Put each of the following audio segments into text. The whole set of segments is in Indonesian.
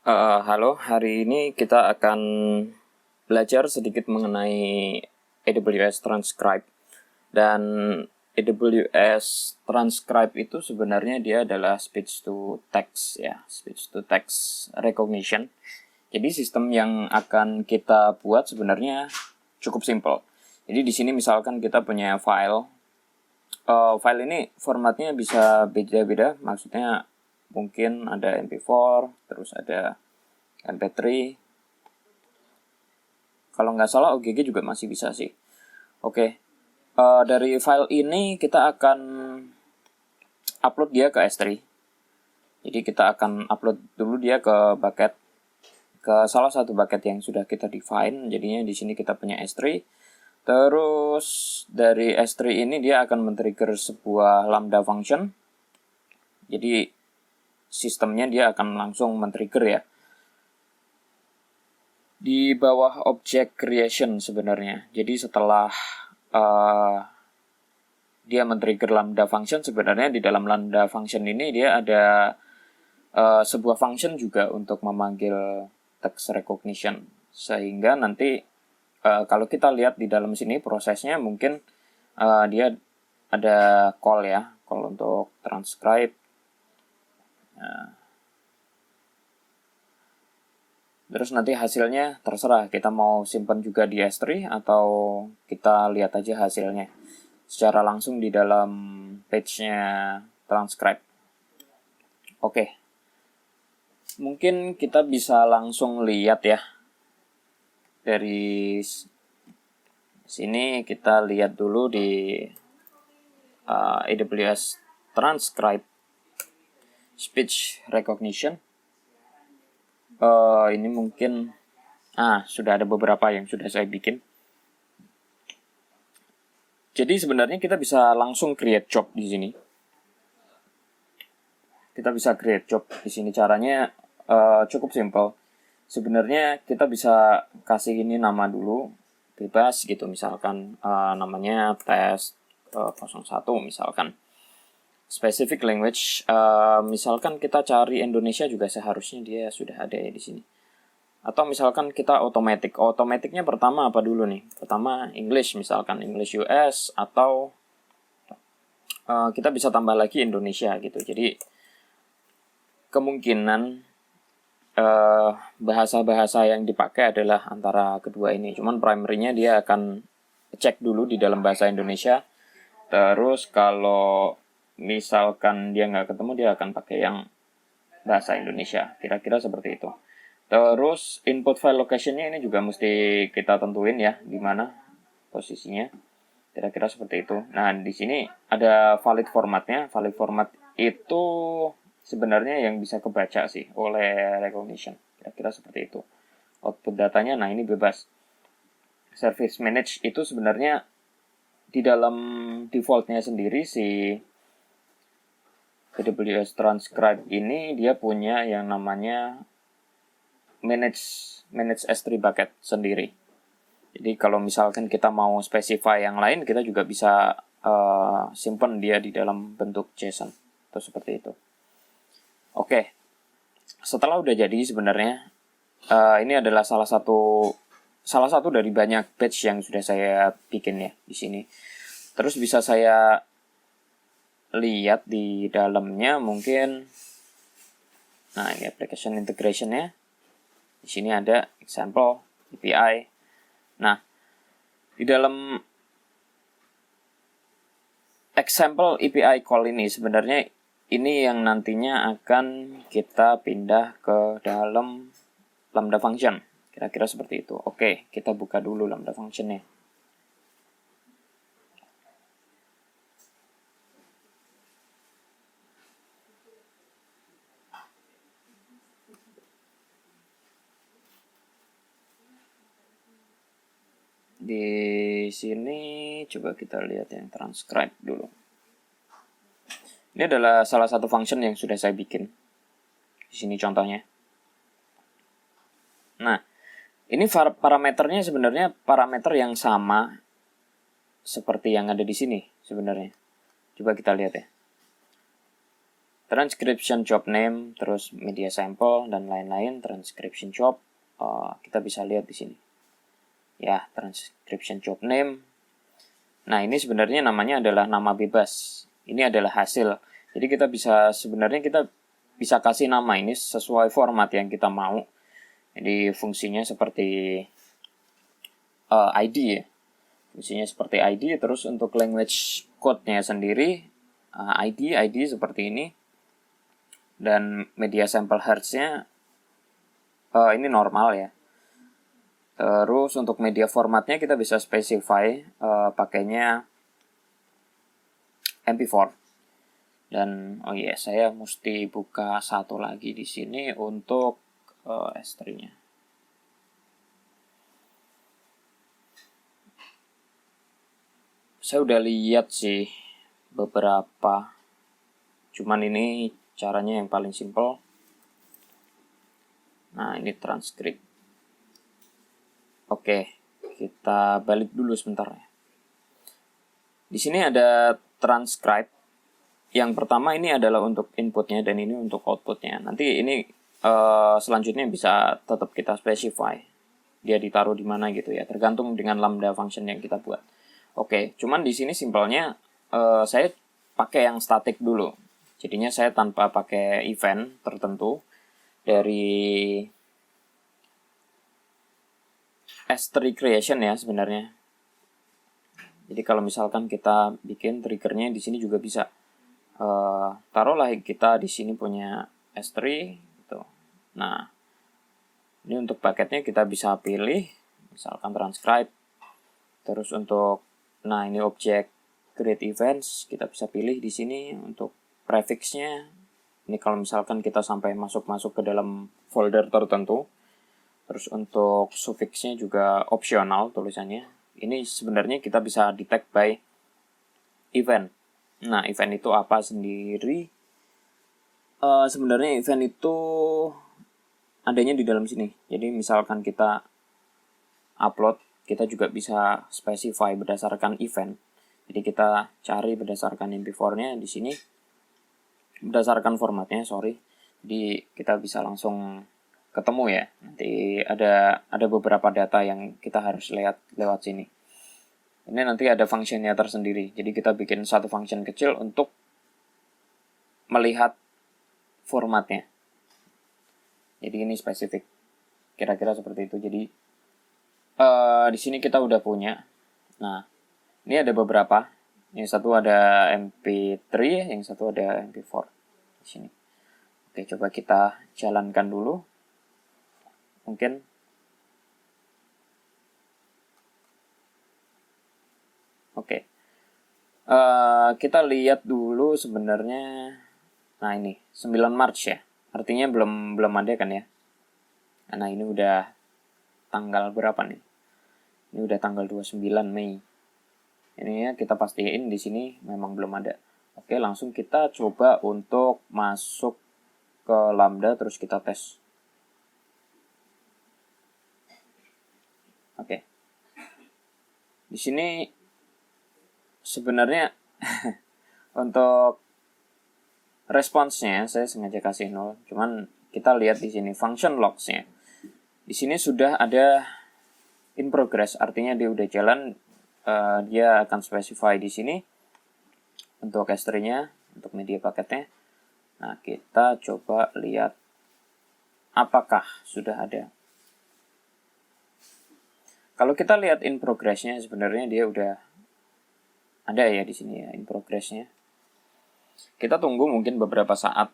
Halo, hari ini kita akan belajar sedikit mengenai AWS Transcribe. Dan AWS Transcribe itu sebenarnya dia adalah speech to text ya, speech to text recognition. Jadi sistem yang akan kita buat sebenarnya cukup simple. Jadi di sini misalkan kita punya file. File ini formatnya bisa beda-beda, maksudnya mungkin ada MP4, terus ada MP3. Kalau nggak salah OGG juga masih bisa sih. Oke, dari file ini kita akan upload dia ke S3. Jadi kita akan upload dulu dia ke bucket, ke salah satu bucket yang sudah kita define. Jadinya di sini kita punya S3. Terus dari S3 ini dia akan men-trigger sebuah lambda function. Jadi sistemnya dia akan langsung men-trigger ya. Di bawah object creation sebenarnya. Jadi setelah dia men-trigger lambda function, sebenarnya di dalam lambda function ini dia ada sebuah function juga untuk memanggil text recognition. Sehingga nanti kalau kita lihat di dalam sini prosesnya mungkin dia ada call ya, call untuk transcribe. Terus nanti hasilnya terserah kita mau simpan juga di S3 atau kita lihat aja hasilnya secara langsung di dalam page-nya transcribe. Oke. Mungkin kita bisa langsung lihat ya. Dari sini kita lihat dulu di AWS Transcribe Speech Recognition. Ini mungkin sudah ada beberapa yang sudah saya bikin. Jadi sebenarnya kita bisa langsung create job di sini. Kita bisa create job di sini, caranya cukup simple. Sebenarnya kita bisa kasih ini nama dulu, bebas gitu, misalkan namanya test 01 misalkan. Specific language, misalkan kita cari Indonesia juga seharusnya dia sudah ada ya di sini. Atau misalkan kita automaticnya pertama apa dulu nih? Pertama English, misalkan English US, atau kita bisa tambah lagi Indonesia gitu. Jadi kemungkinan bahasa-bahasa yang dipakai adalah antara kedua ini. Cuman primary-nya dia akan cek dulu di dalam bahasa Indonesia. Terus kalau misalkan dia nggak ketemu, dia akan pakai yang bahasa Indonesia. Kira-kira seperti itu. Terus input file location-nya ini juga mesti kita tentuin ya, di mana posisinya. Kira-kira seperti itu. Nah, di sini ada valid formatnya. Valid format itu sebenarnya yang bisa kebaca sih oleh recognition. Kira-kira seperti itu. Output datanya, nah ini bebas. Service manage itu sebenarnya di dalam defaultnya sendiri si AWS Transcribe ini dia punya yang namanya manage S3 bucket sendiri. Jadi kalau misalkan kita mau specify yang lain, kita juga bisa simpan dia di dalam bentuk JSON atau seperti itu. Oke, setelah udah jadi sebenarnya ini adalah salah satu dari banyak batch yang sudah saya bikin ya di sini. Terus bisa saya lihat di dalamnya mungkin, nah ini application integration-nya. Di sini ada example API. Nah, di dalam example API call ini sebenarnya ini yang nantinya akan kita pindah ke dalam lambda function. Kira-kira seperti itu. Oke, kita buka dulu lambda function-nya. Di sini coba kita lihat yang transcribe dulu. Ini adalah salah satu function yang sudah saya bikin. Di sini contohnya. Nah, ini parameternya sebenarnya parameter yang sama seperti yang ada di sini sebenarnya. Coba kita lihat ya. transcription job name, terus media sample dan lain-lain. Transcription job kita bisa lihat di sini. Ya, transcription job name. Nah, ini sebenarnya namanya adalah nama bebas. Ini adalah hasil. Jadi kita bisa kasih nama ini sesuai format yang kita mau. Jadi fungsinya seperti ID ya. Fungsinya seperti ID, terus untuk language code-nya sendiri ID seperti ini. Dan media sample hertz-nya ini normal ya. Terus untuk media formatnya kita bisa specify pakainya MP4. Dan saya mesti buka satu lagi di sini untuk S3-nya. Saya udah lihat sih beberapa, cuman ini caranya yang paling simple. Nah, ini transkrip. Oke, kita balik dulu sebentar ya. Di sini ada transcribe. Yang pertama ini adalah untuk inputnya dan ini untuk outputnya. Nanti ini selanjutnya bisa tetap kita specify. Dia ditaruh di mana gitu ya, tergantung dengan lambda function yang kita buat. Oke, cuman di sini simpelnya saya pakai yang static dulu. Jadinya saya tanpa pakai event tertentu dari S3 creation ya sebenarnya. Jadi kalau misalkan kita bikin triggernya di sini juga bisa. Taruhlah kita di sini punya S3 gitu. Nah, ini untuk paketnya kita bisa pilih misalkan transcribe. Terus untuk ini objek create events kita bisa pilih di sini untuk prefixnya. Ini kalau misalkan kita sampai masuk ke dalam folder tertentu. Terus untuk suffixnya juga opsional tulisannya. Ini sebenarnya kita bisa detect by event. Nah, event itu apa sendiri? Sebenarnya event itu adanya di dalam sini. Jadi misalkan kita upload, kita juga bisa specify berdasarkan event. Jadi kita cari berdasarkan MP4-nya di sini. Berdasarkan formatnya, Jadi kita bisa langsung ketemu ya. Nanti ada beberapa data yang kita harus lihat lewat sini. Ini nanti ada fungsinya tersendiri. Jadi kita bikin satu function kecil untuk melihat formatnya. Jadi ini spesifik. Kira-kira seperti itu. Jadi di sini kita udah punya. Nah, ini ada beberapa. Yang satu ada MP3, yang satu ada MP4 di sini. Oke, coba kita jalankan dulu. Mungkin Oke. Kita lihat dulu sebenarnya. Nah, ini 9 Maret ya. Artinya belum ada kan ya. Nah, ini udah tanggal berapa nih? Ini udah tanggal 29 Mei. Ini ya kita pastiin di sini memang belum ada. Oke, langsung kita coba untuk masuk ke Lambda terus kita tes. Oke. Di sini sebenarnya untuk responsnya saya sengaja kasih 0, cuman kita lihat di sini function logs-nya. Di sini sudah ada in progress, artinya dia udah jalan. Dia akan specify di sini untuk S3-nya, untuk media paketnya. Nah, kita coba lihat apakah sudah ada. Kalau kita lihat in progress-nya sebenarnya dia udah ada ya di sini ya in progress-nya. Kita tunggu mungkin beberapa saat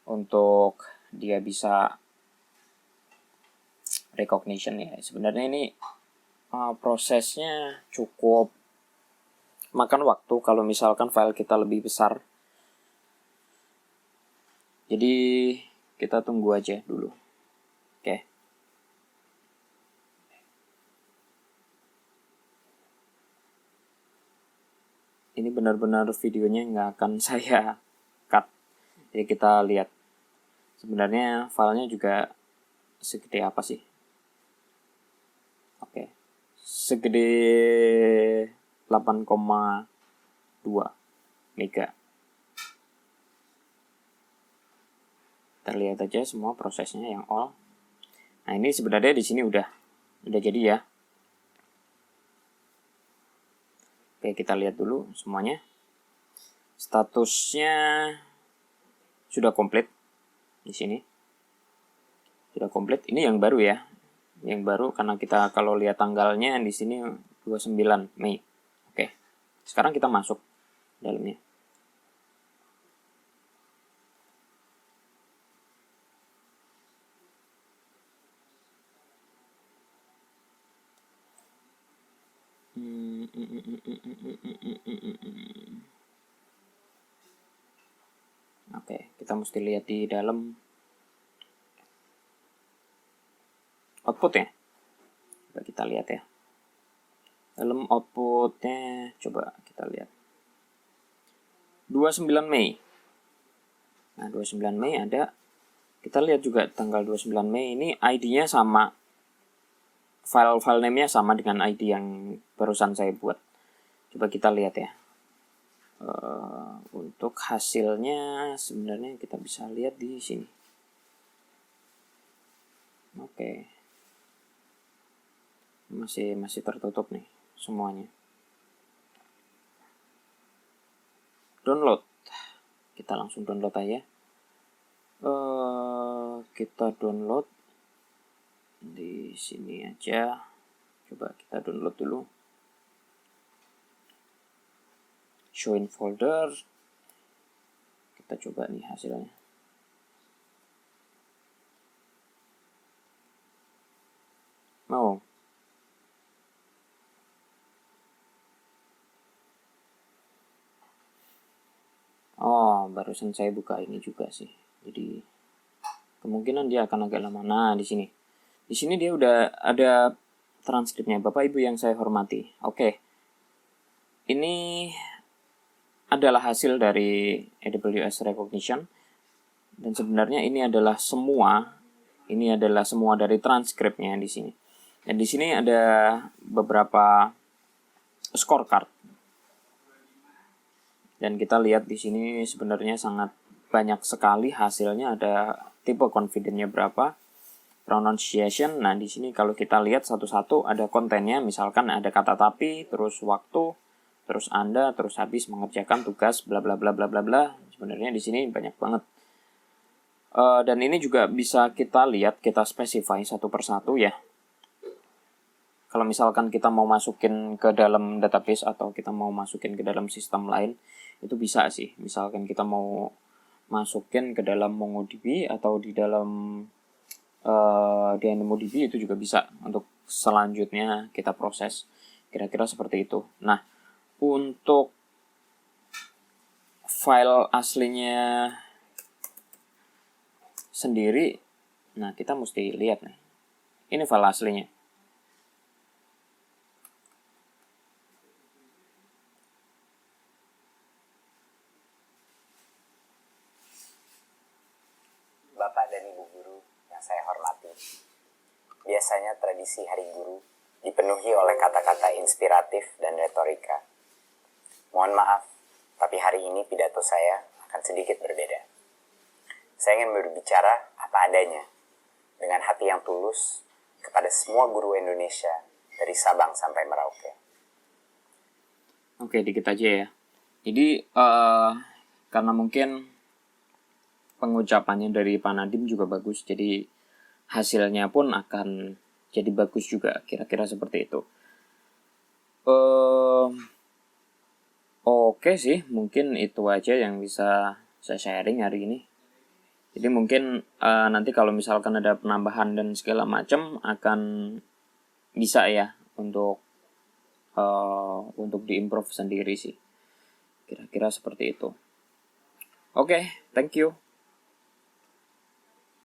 untuk dia bisa recognition ya. Sebenarnya ini prosesnya cukup makan waktu kalau misalkan file kita lebih besar. Jadi kita tunggu aja dulu. Oke. Ini benar-benar videonya nggak akan saya cut. Jadi kita lihat sebenarnya filenya juga segede apa sih. Oke. Segede 8,2 mega. Kita lihat aja semua prosesnya yang all. Nah, ini sebenarnya di sini udah jadi ya. Oke, kita lihat dulu semuanya. Statusnya sudah komplit di sini. Sudah komplit. Ini yang baru ya. Yang baru karena kita kalau lihat tanggalnya di sini 29 Mei. Oke. Sekarang kita masuk dalamnya. Oke, kita mesti lihat di dalam outputnya. Coba kita lihat ya. Dalam outputnya coba kita lihat. 29 Mei. Nah, 29 Mei ada. Kita lihat juga tanggal 29 Mei ini ID-nya sama. File name-nya sama dengan ID yang barusan saya buat. Coba kita lihat ya. Untuk hasilnya sebenarnya kita bisa lihat di sini. Oke. Masih tertutup nih semuanya. Download. Kita langsung download aja. Kita download di sini aja. Coba kita download dulu. Show in folder. Kita coba nih hasilnya. Oh, barusan saya buka ini juga sih. Jadi kemungkinan dia akan agak lama. Nah, di sini. Di sini dia udah ada transkripnya, Bapak Ibu yang saya hormati. Oke. Ini adalah hasil dari AWS Recognition. Dan sebenarnya ini adalah semua dari transkripnya di sini. Dan di sini ada beberapa scorecard. Dan kita lihat di sini sebenarnya sangat banyak sekali hasilnya. Ada tipe confidence-nya berapa, pronunciation. Nah, di sini kalau kita lihat satu-satu ada kontennya. Misalkan ada kata tapi, terus waktu, terus Anda, terus habis mengerjakan tugas, bla bla bla bla bla bla. Sebenarnya di sini banyak banget. Dan ini juga bisa kita lihat, kita specify satu persatu ya. Kalau misalkan kita mau masukin ke dalam database atau kita mau masukin ke dalam sistem lain, itu bisa sih. Misalkan kita mau masukin ke dalam MongoDB atau di dalam DynamoDB, itu juga bisa untuk selanjutnya kita proses. Kira-kira seperti itu. Nah, untuk file aslinya sendiri, nah kita mesti lihat nih. Ini file aslinya. Bapak dan Ibu guru yang saya hormati, biasanya tradisi Hari Guru dipenuhi oleh kata-kata inspiratif dan retorika. Mohon maaf, tapi hari ini pidato saya akan sedikit berbeda. Saya ingin berbicara apa adanya, dengan hati yang tulus, kepada semua guru Indonesia dari Sabang sampai Merauke. Oke, dikit aja ya. Jadi, karena mungkin pengucapannya dari Pak Nadiem juga bagus, jadi hasilnya pun akan jadi bagus juga, kira-kira seperti itu. Oke sih, mungkin itu aja yang bisa saya sharing hari ini. Jadi mungkin nanti kalau misalkan ada penambahan dan segala macam akan bisa ya untuk diimprove sendiri sih. Kira-kira seperti itu. Oke, thank you.